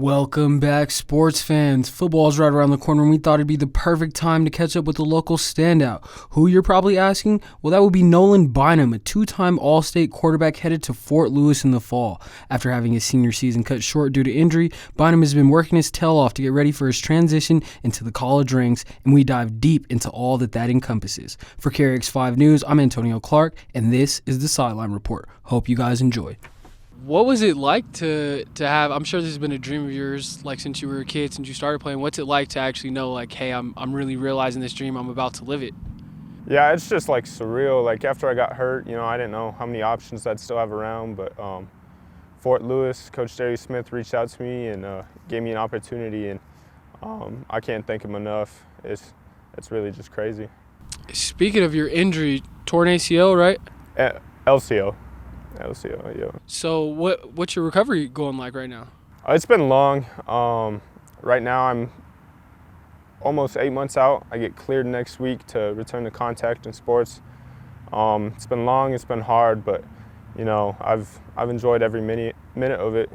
Welcome back, sports fans. Football's right around the corner, and we thought it'd be the perfect time to catch up with the local standout. Who, you're probably asking? Well, that would be Nolan Bynum, a two-time All-State quarterback headed to Fort Lewis in the fall. After having his senior season cut short due to injury, Bynum has been working his tail off to get ready for his transition into the college ranks, and we dive deep into all that encompasses. For KRX5 News, I'm Antonio Clark, and this is the Sideline Report. Hope you guys enjoy. What was it like to have, I'm sure this has been a dream of yours, like since you were a kid, since you started playing, what's it like to actually know, like, hey, I'm really realizing this dream, I'm about to live it? Yeah, it's just like surreal. Like after I got hurt, I didn't know how many options I'd still have around, but Fort Lewis, Coach Jerry Smith reached out to me and gave me an opportunity, and I can't thank him enough. It's really just crazy. Speaking of your injury, torn ACL, right? LCO, yeah. So what's your recovery going like right now? It's been long. Right now I'm almost 8 months out. I get cleared next week to return to contact in sports. It's been long, it's been hard, but I've enjoyed every minute of it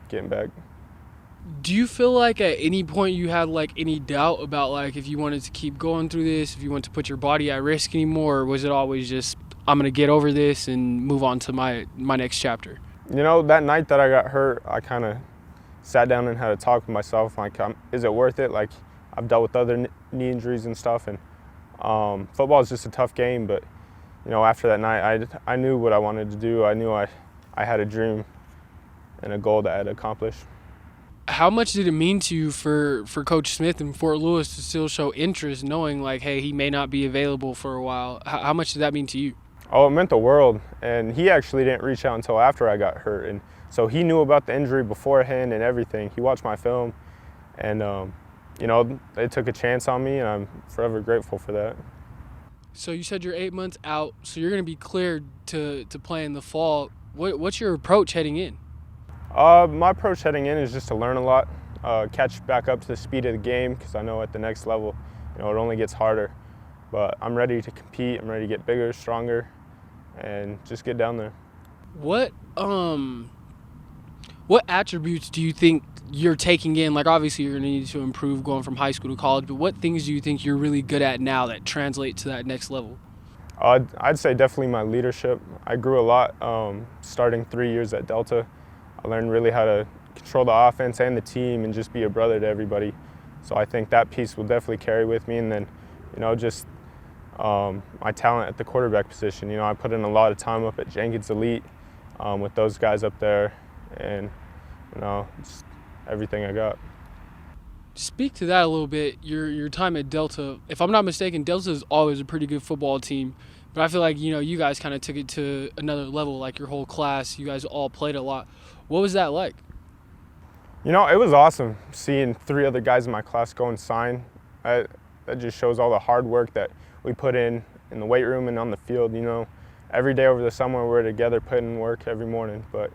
getting back. Do you feel like at any point you had like any doubt about like if you wanted to keep going through this, if you want to put your body at risk anymore, or was it always just I'm going to get over this and move on to my next chapter? That night that I got hurt, I kind of sat down and had a talk with myself, like, is it worth it? Like, I've dealt with other knee injuries and stuff, and football is just a tough game, but, after that night, I knew what I wanted to do. I knew I had a dream and a goal that I had to accomplish. How much did it mean to you for Coach Smith in Fort Lewis to still show interest, knowing, like, hey, he may not be available for a while? How much did that mean to you? Oh, it meant the world, and he actually didn't reach out until after I got hurt, and so he knew about the injury beforehand and everything. He watched my film, and they took a chance on me, and I'm forever grateful for that. So you said you're 8 months out, so you're going to be cleared to play in the fall. What's your approach heading in? My approach heading in is just to learn a lot, catch back up to the speed of the game, because I know at the next level, it only gets harder. But I'm ready to compete. I'm ready to get bigger, stronger, and just get down there. What attributes do you think you're taking in? Like, obviously you're going to need to improve going from high school to college, but what things do you think you're really good at now that translate to that next level? I'd say definitely my leadership. I grew a lot starting 3 years at Delta. I learned really how to control the offense and the team and just be a brother to everybody. So I think that piece will definitely carry with me. And then, just my talent at the quarterback position. I put in a lot of time up at Jenkins Elite with those guys up there, and just everything I got. Speak to that a little bit. Your time at Delta. If I'm not mistaken, Delta is always a pretty good football team, but I feel like you guys kind of took it to another level. Like your whole class, you guys all played a lot. What was that like? It was awesome seeing 3 other guys in my class go and sign. That just shows all the hard work that we put in the weight room and on the field. Every day over the summer we're together putting in work every morning. But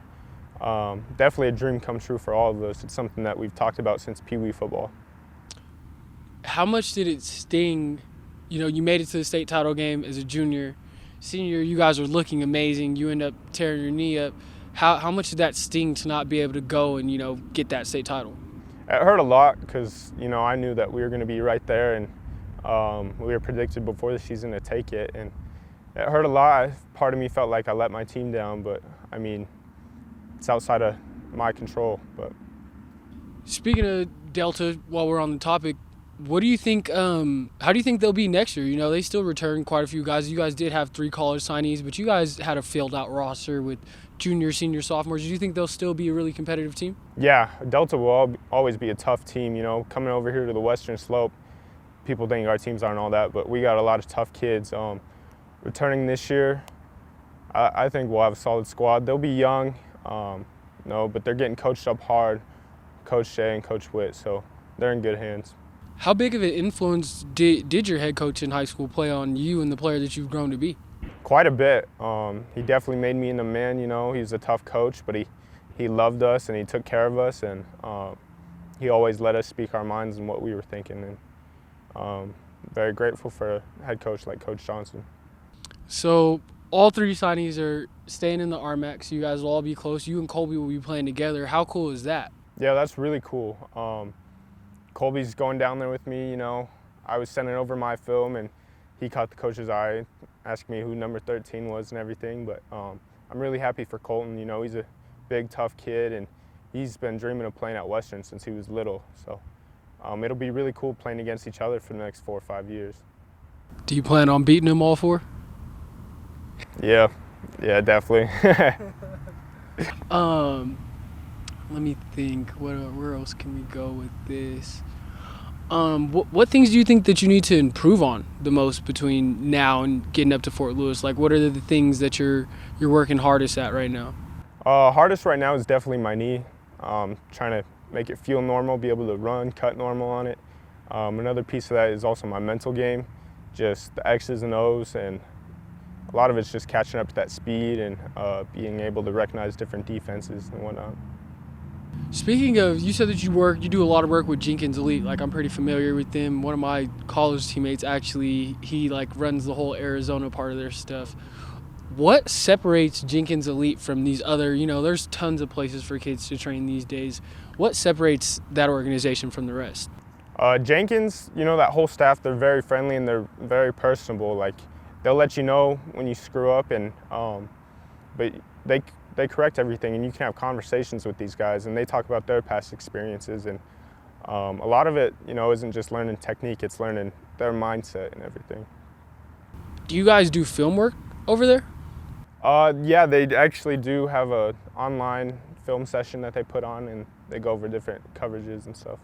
definitely a dream come true for all of us. It's something that we've talked about since Pee Wee football. How much did it sting? You made it to the state title game as a junior. Senior, you guys were looking amazing. You end up tearing your knee up. How much did that sting to not be able to go and get that state title? It hurt a lot because I knew that we were going to be right there, and we were predicted before the season to take it, and it hurt a lot. Part of me felt like I let my team down, but it's outside of my control. But speaking of Delta, while we're on the topic, what do you think? How do you think they'll be next year? They still return quite a few guys. You guys did have 3 college signees, but you guys had a filled out roster with junior, senior, sophomores. Do you think they'll still be a really competitive team? Yeah, Delta will always be a tough team. Coming over here to the Western Slope, people think our teams aren't all that, but we got a lot of tough kids. Returning this year, I think we'll have a solid squad. They'll be young, but they're getting coached up hard, Coach Shea and Coach Witt, so they're in good hands. How big of an influence did your head coach in high school play on you and the player that you've grown to be? Quite a bit. He definitely made me into a man. He's a tough coach, but he loved us and he took care of us, and he always let us speak our minds and what we were thinking. And very grateful for a head coach like Coach Johnson. So all 3 signees are staying in the RMAC. You guys will all be close. You and Colby will be playing together. How cool is that? Yeah, that's really cool. Colby's going down there with me, I was sending over my film and he caught the coach's eye, asking me who number 13 was and everything. But I'm really happy for Colton. He's a big, tough kid and he's been dreaming of playing at Western since he was little. So it'll be really cool playing against each other for the next 4 or 5 years. Do you plan on beating him all 4? Yeah, definitely. Let me think. Where else can we go with this? What things do you think that you need to improve on the most between now and getting up to Fort Lewis? Like, what are the things that you're working hardest at right now? Hardest right now is definitely my knee. Trying to make it feel normal, be able to run, cut normal on it. Another piece of that is also my mental game, just the X's and O's, and a lot of it's just catching up to that speed and being able to recognize different defenses and whatnot. Speaking of, you said that you do a lot of work with Jenkins Elite. Like, I'm pretty familiar with them. One of my college teammates actually, he runs the whole Arizona part of their stuff. What separates Jenkins Elite from these other, there's tons of places for kids to train these days. What separates that organization from the rest? Jenkins, that whole staff, they're very friendly and they're very personable. Like, they'll let you know when you screw up, and but they correct everything, and you can have conversations with these guys, and they talk about their past experiences, and a lot of it, isn't just learning technique; it's learning their mindset and everything. Do you guys do film work over there? Yeah, they actually do have a online film session that they put on, and they go over different coverages and stuff.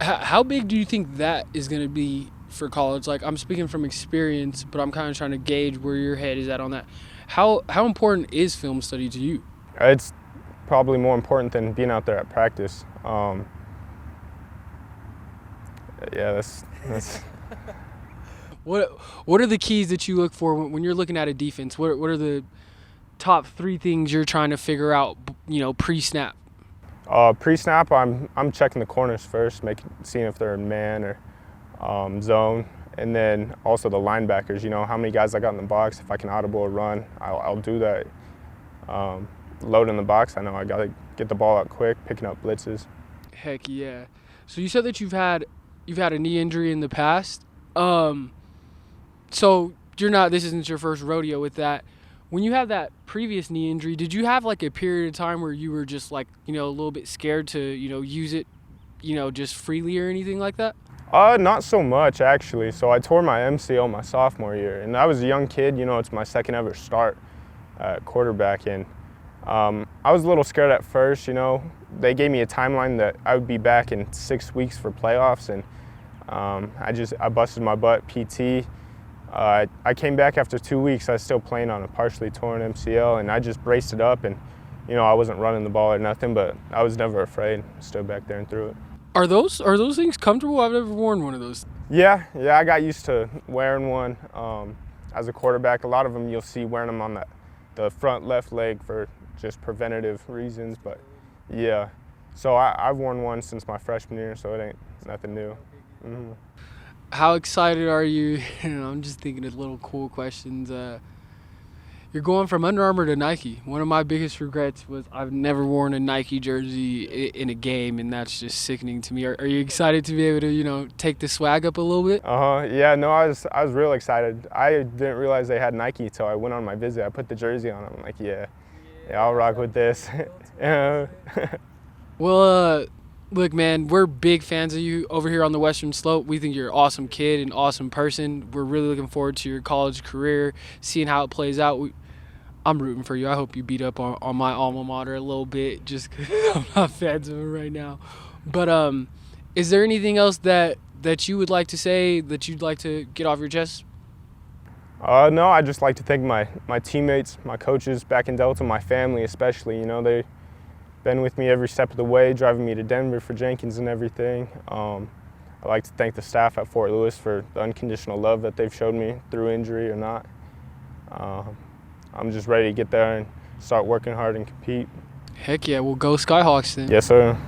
How big do you think that is going to be for college? Like, I'm speaking from experience, but I'm kind of trying to gauge where your head is at on that. How important is film study to you? It's probably more important than being out there at practice. Yeah, that's. What are the keys that you look for when you're looking at a defense? What are the top 3 things you're trying to figure out, pre-snap? Pre-snap, I'm checking the corners first, seeing if they're in man or zone, and then also the linebackers. How many guys I got in the box. If I can audible a run, I'll do that. Load in the box, I know I gotta get the ball out quick, picking up blitzes. Heck yeah! So you said that you've had a knee injury in the past. So this isn't your first rodeo with that. When you had that previous knee injury, did you have like a period of time where you were just like, a little bit scared to, use it, just freely or anything like that? Not so much actually. So I tore my MCL my sophomore year, and I was a young kid. It's my second ever start at quarterback, and I was a little scared at first. They gave me a timeline that I would be back in 6 weeks for playoffs, and I busted my butt PT. I came back after 2 weeks. I was still playing on a partially torn MCL, and I just braced it up, and I wasn't running the ball or nothing, but I was never afraid. Stood back there and threw it. Are those things comfortable? I've never worn one of those. Yeah, I got used to wearing one as a quarterback. A lot of them you'll see wearing them on the front left leg for just preventative reasons, but yeah. So I've worn one since my freshman year, so it ain't nothing new. Mm-hmm. How excited are you? I'm just thinking of little cool questions. You're going from Under Armour to Nike. One of my biggest regrets was I've never worn a Nike jersey in a game, and that's just sickening to me. Are you excited to be able to, take the swag up a little bit? Yeah, no, I was real excited. I didn't realize they had Nike until I went on my visit. I put the jersey on. I'm like, yeah, I'll rock with this. Well, look, man, we're big fans of you over here on the Western Slope. We think you're an awesome kid, an awesome person. We're really looking forward to your college career, seeing how it plays out. I'm rooting for you. I hope you beat up on my alma mater a little bit, just because I'm not fans of it right now. But is there anything else that you would like to say, that you'd like to get off your chest? No, I'd just like to thank my teammates, my coaches back in Delta, my family especially. They've been with me every step of the way, driving me to Denver for Jenkins and everything. I'd like to thank the staff at Fort Lewis for the unconditional love that they've showed me through injury or not. I'm just ready to get there and start working hard and compete. Heck yeah, we'll go Skyhawks then. Yes, sir.